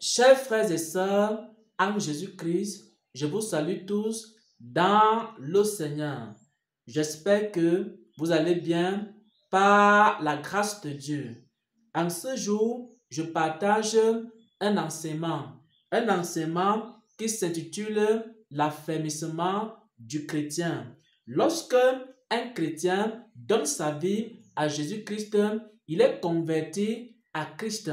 Chers frères et sœurs, en Jésus-Christ, je vous salue tous dans le Seigneur. J'espère que vous allez bien par la grâce de Dieu. En ce jour, je partage un enseignement qui s'intitule l'affermissement du chrétien. Lorsque un chrétien donne sa vie à Jésus-Christ, il est converti à Christ.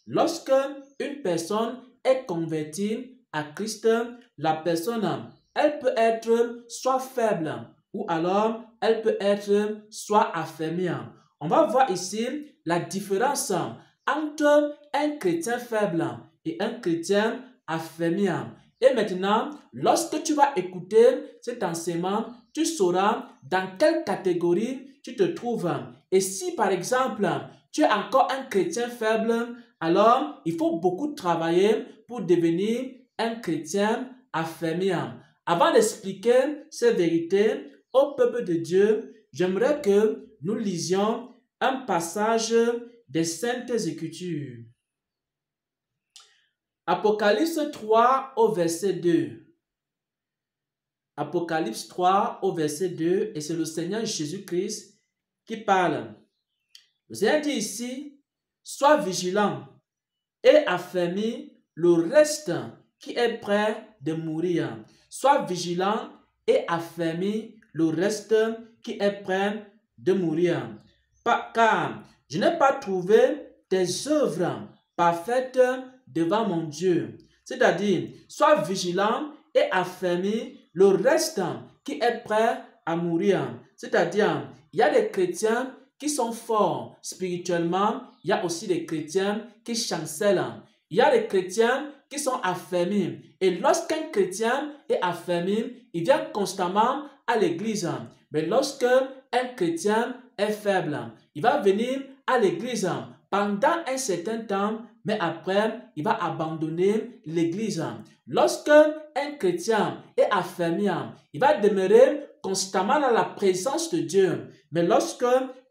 Lorsque une personne est convertie à Christ, la personne, elle peut être soit faible ou alors elle peut être soit affermie. On va voir ici la différence entre un chrétien faible et un chrétien affermi. Et maintenant, lorsque tu vas écouter cet enseignement, tu sauras dans quelle catégorie tu te trouves. Et si par exemple, tu es encore un chrétien faible, alors il faut beaucoup travailler pour devenir un chrétien affermi. Avant d'expliquer ces vérités au peuple de Dieu, j'aimerais que nous lisions un passage des Saintes Écritures. Apocalypse 3 au verset 2. Apocalypse 3 au verset 2, et c'est le Seigneur Jésus-Christ qui parle. Le Seigneur dit ici, sois vigilant et affermis le reste qui est prêt de mourir. Sois vigilant et affermis le reste qui est prêt de mourir. Car je n'ai pas trouvé tes œuvres parfaites devant mon Dieu. C'est-à-dire, sois vigilant et affermis le reste qui est prêt à mourir. C'est-à-dire, il y a des chrétiens qui sont forts spirituellement, il y a aussi des chrétiens qui chancellent. Il y a des chrétiens qui sont affermis. Et lorsqu'un chrétien est affermi, il vient constamment à l'église. Mais lorsque un chrétien est faible, il va venir à l'église pendant un certain temps, mais après, il va abandonner l'église. Lorsque un chrétien est affermi, il va demeurer constamment dans la présence de Dieu. Mais lorsque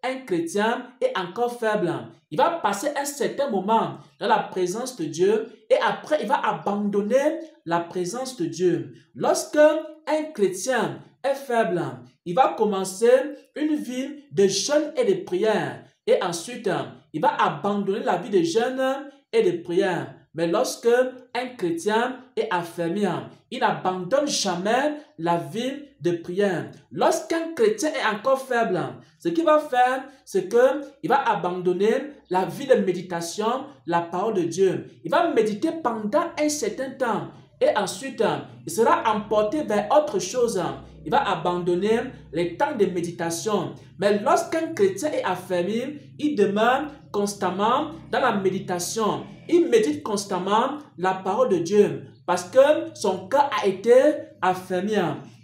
un chrétien est encore faible, il va passer un certain moment dans la présence de Dieu et après, il va abandonner la présence de Dieu. Lorsque un chrétien est faible, il va commencer une vie de jeûne et de prière. Et ensuite, il va abandonner la vie de jeûne et de prière. Mais lorsque un chrétien est affermi, il n'abandonne jamais la vie de prière. Lorsqu'un chrétien est encore faible, ce qu'il va faire, c'est qu'il va abandonner la vie de méditation, la parole de Dieu. Il va méditer pendant un certain temps. Et ensuite, il sera emporté vers autre chose. Il va abandonner les temps de méditation. Mais lorsqu'un chrétien est affermi, il demeure constamment dans la méditation. Il médite constamment la parole de Dieu parce que son cœur a été affermi.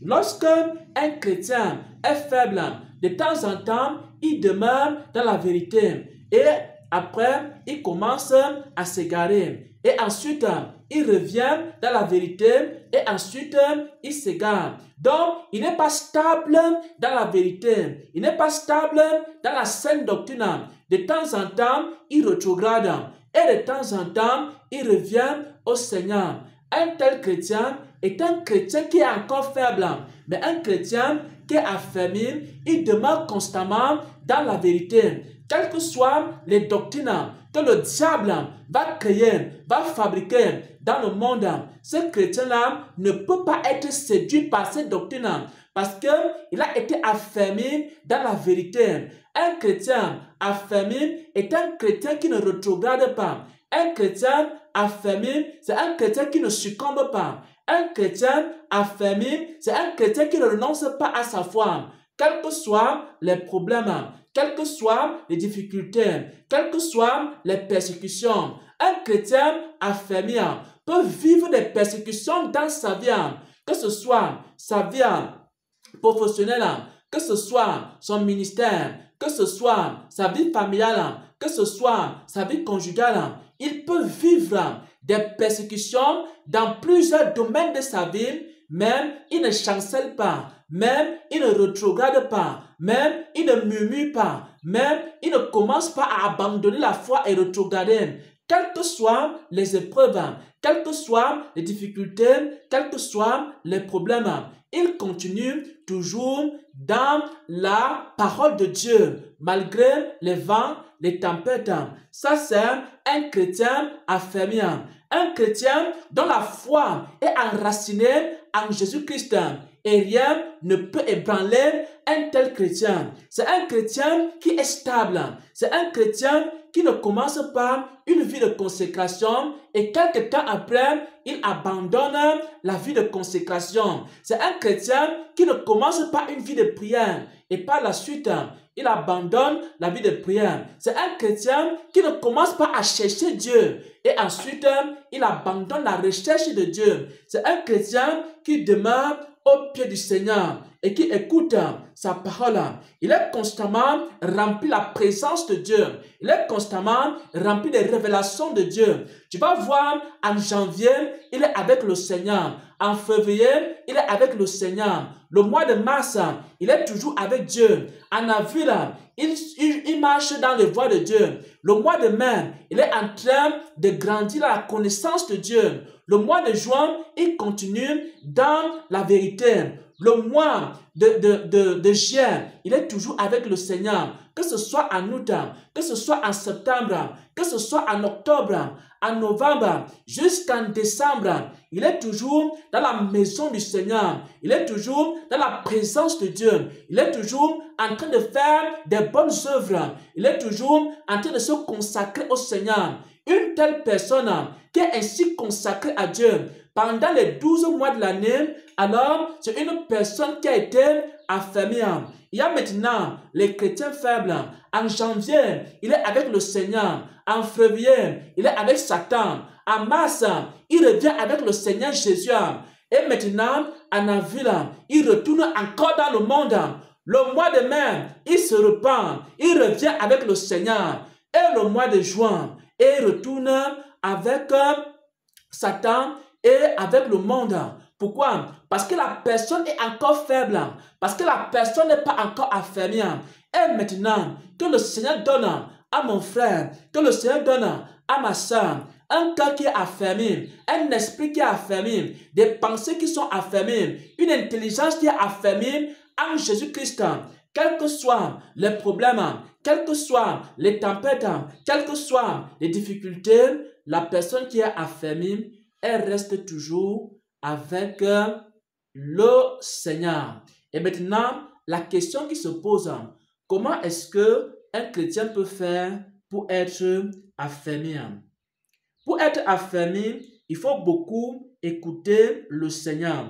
Lorsque un chrétien est faible, de temps en temps, il demeure dans la vérité. Et après, il commence à s'égarer. Et ensuite, il revient dans la vérité et ensuite, il s'égare. Donc, il n'est pas stable dans la vérité. Il n'est pas stable dans la saine doctrine. De temps en temps, il rétrograde. Et de temps en temps, il revient au Seigneur. Un tel chrétien est un chrétien qui est encore faible. Mais un chrétien qui est affermi, il demeure constamment dans la vérité. Quelles que soient les doctrines que le diable va créer, va fabriquer dans le monde, ce chrétien-là ne peut pas être séduit par ces doctrines parce qu'il a été affermi dans la vérité. Un chrétien affermi est un chrétien qui ne rétrograde pas. Un chrétien affermi, c'est un chrétien qui ne succombe pas. Un chrétien affermi, c'est un chrétien qui ne renonce pas à sa foi. Quels que soient les problèmes, quelles que soient les difficultés, quelles que soient les persécutions, un chrétien affermi peut vivre des persécutions dans sa vie, que ce soit sa vie professionnelle, que ce soit son ministère, que ce soit sa vie familiale, que ce soit sa vie conjugale. Il peut vivre des persécutions dans plusieurs domaines de sa vie, même il ne chancelle pas, même il ne rétrograde pas, même il ne murmure pas, même il ne commence pas à abandonner la foi et rétrograder. quelles que soient les épreuves, quelles que soient les difficultés, quels que soient les problèmes, il continue toujours dans la parole de Dieu, malgré les vents, les tempêtes. Ça, c'est un chrétien affermi, un chrétien dont la foi est enracinée en Jésus-Christ. Et rien ne peut ébranler un tel chrétien. C'est un chrétien qui est stable. C'est un chrétien qui ne commence pas une vie de consécration et quelque temps après, il abandonne la vie de consécration. C'est un chrétien qui ne commence pas une vie de prière et par la suite, il abandonne la vie de prière. C'est un chrétien qui ne commence pas à chercher Dieu et ensuite, il abandonne la recherche de Dieu. C'est un chrétien qui demeure au pied du Seigneur et qui écoute sa parole. Il est constamment rempli de la présence de Dieu. Il est constamment rempli des révélations de Dieu. Tu vas voir, en janvier, il est avec le Seigneur. En février, il est avec le Seigneur. Le mois de mars, il est toujours avec Dieu. En avril, il marche dans les voies de Dieu. Le mois de mai, il est en train de grandir dans la connaissance de Dieu. Le mois de juin, il continue dans la vérité. Le mois de juin, il est toujours avec le Seigneur. Que ce soit en août, que ce soit en septembre, que ce soit en octobre, en novembre, jusqu'en décembre, il est toujours dans la maison du Seigneur. Il est toujours dans la présence de Dieu. Il est toujours en train de faire des bonnes œuvres. Il est toujours en train de se consacrer au Seigneur. Une telle personne qui est ainsi consacrée à Dieu pendant les 12 mois de l'année, alors c'est une personne qui a été affermie. Il y a maintenant les chrétiens faibles. En janvier, il est avec le Seigneur. En février, il est avec Satan. En mars, il revient avec le Seigneur Jésus. Et maintenant, en avril, il retourne encore dans le monde. Le mois de mai, il se repent. Il revient avec le Seigneur. Et le mois de juin, il retourne avec Satan et avec le monde. Pourquoi? Parce que la personne est encore faible. Parce que la personne n'est pas encore affermie. Et maintenant, que le Seigneur donne à mon frère, que le Seigneur donne à ma soeur, un cœur qui est affermi, un esprit qui est affermi, des pensées qui sont affermies, une intelligence qui est affermie en Jésus-Christ. Quels que soient les problèmes, quelles que soient les tempêtes, quelles que soient les difficultés, la personne qui est affermie, elle reste toujours avec le Seigneur. Et maintenant, la question qui se pose, comment est-ce qu'un chrétien peut faire pour être affermi? Pour être affermi, il faut beaucoup écouter le Seigneur.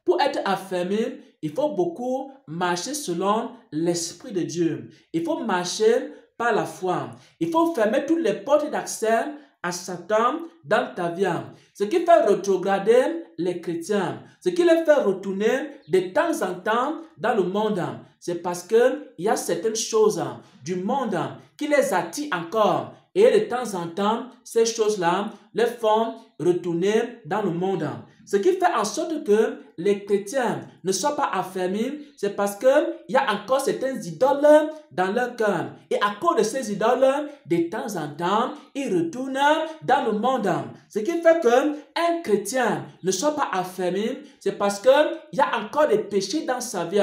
Pour être affermi, il faut beaucoup marcher selon l'Esprit de Dieu. Il faut marcher par la foi. Il faut fermer toutes les portes d'accès à Satan dans ta vie. Ce qui fait rétrograder les chrétiens, ce qui les fait retourner de temps en temps dans le monde, c'est parce qu'il y a certaines choses du monde qui les attirent encore. Et de temps en temps, ces choses-là les font retourner dans le monde. Ce qui fait en sorte que les chrétiens ne soient pas affermis, c'est parce qu'il y a encore certaines idoles dans leur cœur. Et à cause de ces idoles, de temps en temps, ils retournent dans le monde. Ce qui fait qu'un chrétien ne soit pas affermi, c'est parce qu'il y a encore des péchés dans sa vie.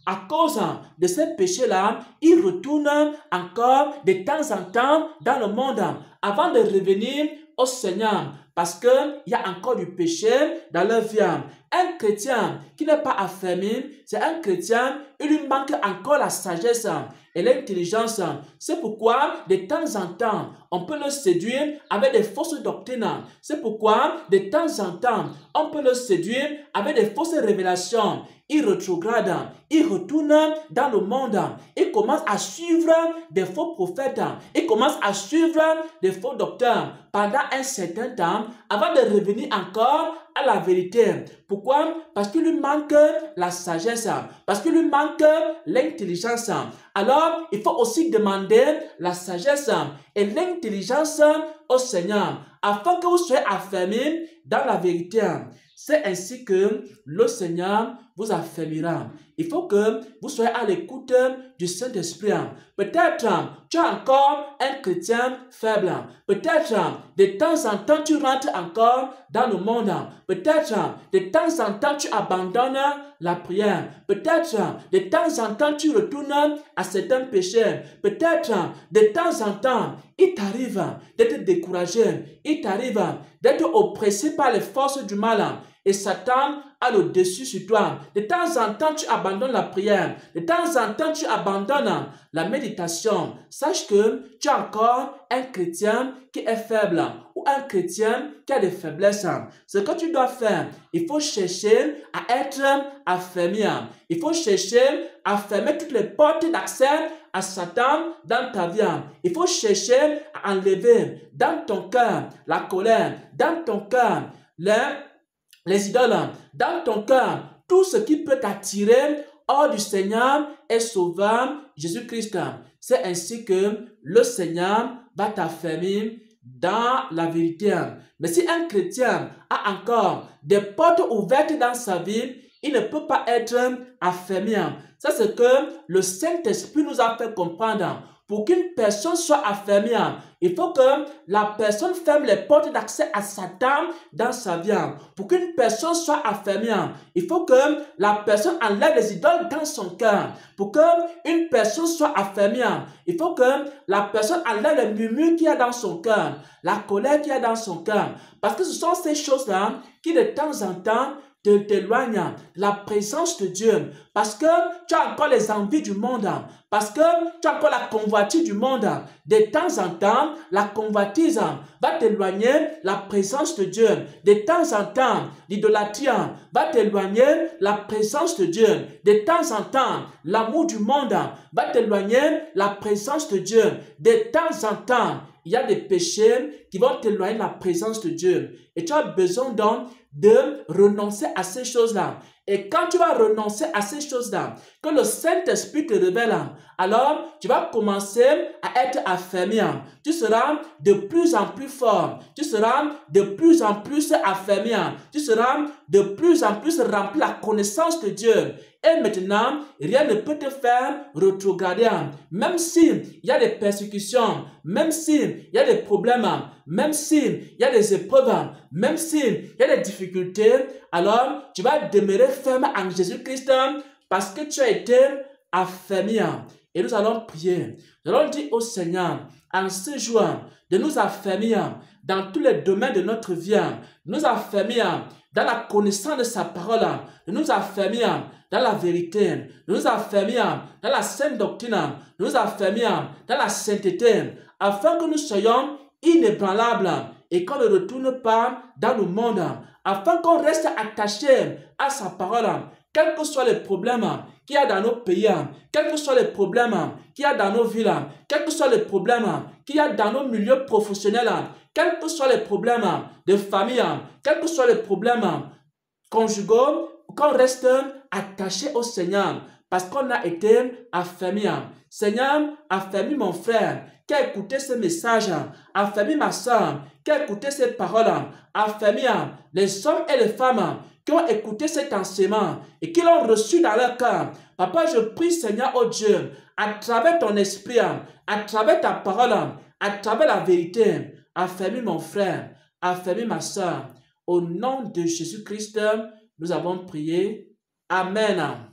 À cause de ces péchés-là, ils retournent encore de temps en temps dans le monde avant de revenir au Seigneur. Parce qu'il y a encore du péché dans leur vie. Un chrétien qui n'est pas affermi, c'est un chrétien, il lui manque encore la sagesse et l'intelligence. C'est pourquoi de temps en temps, on peut le séduire avec des fausses doctrines. C'est pourquoi de temps en temps, on peut le séduire avec des fausses révélations. Il rétrograde, il retourne dans le monde, il commence à suivre des faux prophètes, il commence à suivre des faux docteurs pendant un certain temps avant de revenir encore à la vérité. Pourquoi? Parce qu'il lui manque la sagesse, parce qu'il lui manque l'intelligence. Alors, il faut aussi demander la sagesse et l'intelligence au Seigneur afin que vous soyez affermis dans la vérité. C'est ainsi que le Seigneur vous affermira. Il faut que vous soyez à l'écoute du Saint-Esprit. Peut-être tu es encore un chrétien faible. Peut-être de temps en temps tu rentres encore dans le monde. Peut-être de temps en temps tu abandonnes la prière. Peut-être de temps en temps tu retournes à certains péchés. Peut-être de temps en temps il t'arrive d'être découragé. Il t'arrive d'être oppressé par les forces du mal. Et Satan a le dessus sur toi. De temps en temps, tu abandonnes la prière. De temps en temps, tu abandonnes la méditation. Sache que tu es encore un chrétien qui est faible ou un chrétien qui a des faiblesses. Ce que tu dois faire, il faut chercher à être affermi. Il faut chercher à fermer toutes les portes d'accès à Satan dans ta vie. Il faut chercher à enlever dans ton cœur la colère, dans ton cœur les idoles, dans ton cœur, tout ce qui peut t'attirer hors du Seigneur et Sauveur Jésus-Christ. C'est ainsi que le Seigneur va t'affermir dans la vérité. Mais si un chrétien a encore des portes ouvertes dans sa vie, il ne peut pas être affermi. Ça, c'est que le Saint-Esprit nous a fait comprendre. Pour qu'une personne soit affermie, il faut que la personne ferme les portes d'accès à Satan dans sa vie. Pour qu'une personne soit affermie, il faut que la personne enlève les idoles dans son cœur. Pour qu'une personne soit affermie, il faut que la personne enlève les murmures qu'il y a dans son cœur, la colère qu'il y a dans son cœur. Parce que ce sont ces choses-là qui de temps en temps t'éloignent de la présence de Dieu. Parce que tu as encore les envies du monde. Parce que tu as encore la convoitise du monde. De temps en temps, la convoitise va t'éloigner de la présence de Dieu. De temps en temps, l'idolâtrie va t'éloigner de la présence de Dieu. De temps en temps, l'amour du monde va t'éloigner de la présence de Dieu. De temps en temps, il y a des péchés qui vont t'éloigner de la présence de Dieu. Et tu as besoin donc de renoncer à ces choses-là. Et quand tu vas renoncer à ces choses-là, que le Saint-Esprit te révèle, alors tu vas commencer à être affermi. Tu seras de plus en plus fort. Tu seras de plus en plus affermi. Tu seras de plus en plus rempli de la connaissance de Dieu. Et maintenant, rien ne peut te faire rétrograder. Même s'il y a des persécutions, même s'il y a des problèmes, même s'il y a des épreuves, même s'il y a des difficultés, alors tu vas demeurer ferme en Jésus-Christ parce que tu as été affermi. Et nous allons prier. Nous allons dire au Seigneur, en ce jour, de nous affermir dans tous les domaines de notre vie, de nous affermir dans la connaissance de sa parole, de nous affermir dans la vérité, de nous affermir dans la sainte doctrine, de nous affermir dans la sainteté, afin que nous soyons inébranlables et qu'on ne retourne pas dans le monde, afin qu'on reste attaché à sa parole, quels que soient les problèmes qu'il y a dans nos pays, quels que soient les problèmes qu'il y a dans nos villes, quels que soient les problèmes qu'il y a dans nos milieux professionnels, quels que soient les problèmes de famille, quels que soient les problèmes conjugaux, qu'on reste attaché au Seigneur parce qu'on a été affermi. Seigneur, affermis mon frère qui a écouté ce message, affermis ma soeur qui a écouté ces paroles, affermis les hommes et les femmes qui ont écouté cet enseignement et qui l'ont reçu dans leur cœur. Papa, je prie, Seigneur, oh Dieu, à travers ton esprit, à travers ta parole, à travers la vérité, affermis mon frère, affermis ma soeur. Au nom de Jésus-Christ, nous avons prié. Amen.